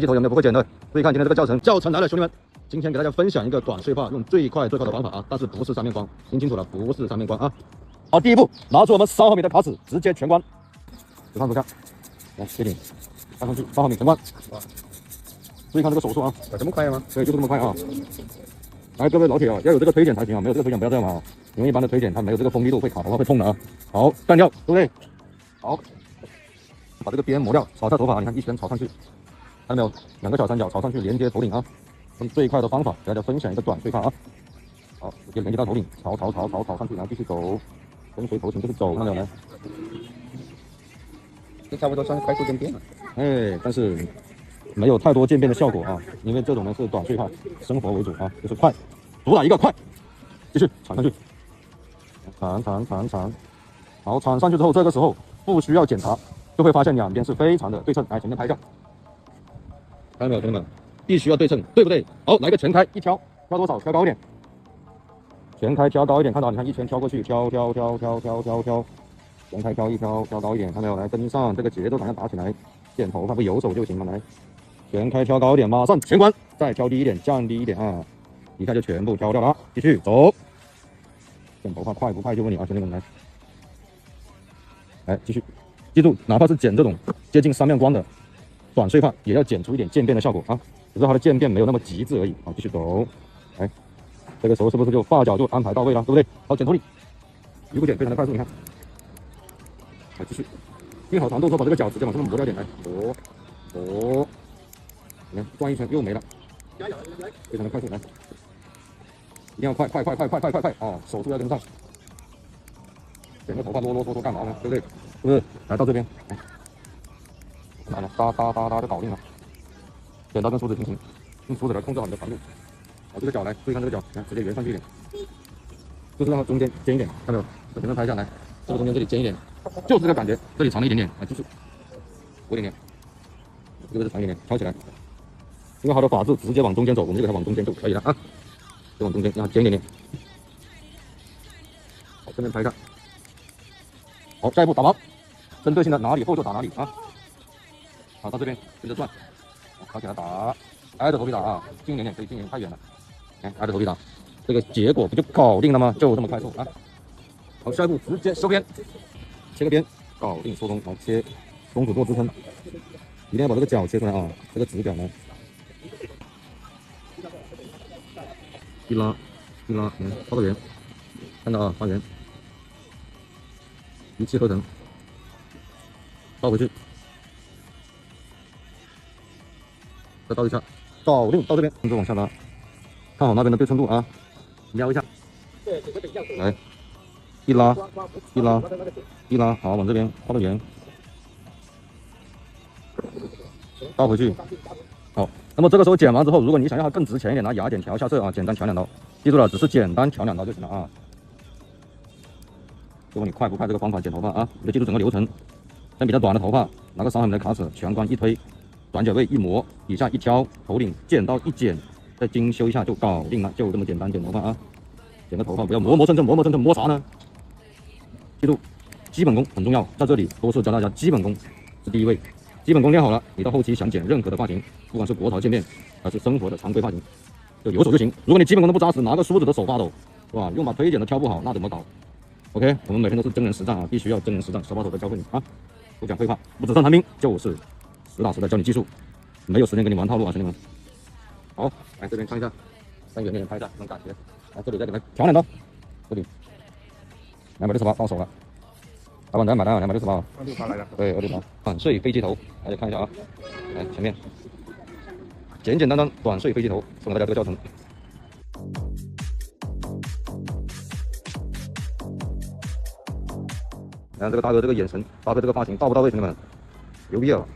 飞机头有没有不会剪的？注意看今天这个教程，教程来了，兄弟们，今天给大家分享一个短碎发用最快的方法啊，但是不是三面光，听清楚了，不是三面光啊。好，第一步，拿出我们3毫米的卡尺，直接全关，只看不看，来接顶，看上去3毫米全关。注意看这个手速啊，这么快吗？对，就是这么快啊。来，各位老铁啊，要有这个推剪才行啊，没有这个推剪不要这样啊，因为一般的推剪它没有这个锋利度，会卡头发会痛的啊。好，干掉，对不对？好，把这个边磨掉，朝下头发，你看一圈朝上去，看到没有？2个小三角朝上去连接头顶啊，用最快的方法给大家分享一个短碎发啊。好，直接连接到头顶，朝上去，然后继续走，跟随头型就是走，看到没有？这差不多算是快速渐变了。哎，但是没有太多渐变的效果啊，因为这种呢是短碎发，生活为主啊，就是快，主打一个快，继续铲上去，铲，好，铲上去之后，这个时候不需要检查，就会发现两边是非常的对称。来，前面拍一下，看到没有，兄弟们，必须要对称，对不对？好，来个全开，一挑，挑多少？挑高一点，全开挑高一点，看到？你看一圈挑过去，挑，全开挑一挑，挑高一点，看到没有？来跟上这个节奏感要打起来，剪头发不游手就行了，来。全开挑高一点，马上全关，再挑低一点，降低一点啊，一下就全部挑掉了。继续走，剪头发快不快就问你啊，兄弟们来，来继续，记住，哪怕是剪这种接近3面光的短碎发，也要剪出一点渐变的效果啊，只是它的渐变没有那么极致而已。好，继续走，来，这个时候是不是就发角就安排到位了，对不对？好，剪头里，一步剪非常的快速，你看，来继续，定好长度之后，把这个角直接往上面磨掉点，来磨。你看转一圈又没了，非常的快速，来，一定要快啊！手速要跟上，剪个头发啰啰嗦嗦干嘛呢？对不对？是不是？来到这边，来了，哒就搞定了。剪刀跟梳子平行，用梳子来控制好你的长度。好，这个角来，注意看这个角，来直接圆上去一点，就是让它中间尖一点，看到没有？我前面拍下来，这个中间这里尖一点，就是这个感觉，这里长了一点点，来继续，多一点点，这个是长一点点，挑起来。因为它的发质直接往中间走，我们就给它往中间就可以了啊，就往中间让它尖一点点。好，正面拍一下。好，下一步打毛，针对性的哪里厚就打哪里啊。好，到这边跟着转，好，起来打，挨着头皮打啊，近一点点，可以近一点，太远了。哎，挨着头皮打，这个结果不就搞定了吗？就这么快速啊。好，下一步直接收边，切个边，搞定收工。好，切中指做支撑，一定要把这个角切出来啊，这个直角呢。一拉，画个圆，看到啊，画圆，一气呵成，倒回去，再倒一下，搞定，到这边，跟着往下拉，看好那边的对称度啊，瞄一下，来，一拉，好，往这边画个圆，倒回去，好。那么这个时候剪完之后，如果你想要它更值钱一点，拿牙剪调一下色啊，简单调2刀，记住了，只是简单调2刀就行了啊。如果你快不快这个方法剪头发啊，你就记住整个流程。像比较短的头发，拿个3毫米的卡尺，全关一推，短角位一磨，底下一挑，头顶剪刀一剪，再精修一下就搞定了，就这么简单剪头发啊。剪个头发不要磨磨蹭蹭，磨啥呢？记住，基本功很重要，在这里多次教大家基本功是第一位。基本功练好了，你到后期想剪任何的发型，不管是国潮渐变还是生活的常规发型，就有手就行。如果你基本功都不扎实，拿个梳子的手发抖，是吧？用把推剪的挑不好，那怎么搞 ？OK， 我们每天都是真人实战啊，必须要真人实战，手把手的教会你啊！不讲废话，不纸上谈兵，就是实打实的教你技术，没有时间跟你玩套路啊，兄弟们。好，来这边看一下，跟远点拍一下，这种感觉。来这里再给它调2刀，这里268到手了。老板，咱买单啊，268。268来了。对，268。短碎飞机头，大家看一下啊，来前面，简简单单短碎飞机头，送给大家这个教程。看这个大哥这个眼神，大哥这个发型到不到位，兄弟们？牛逼啊！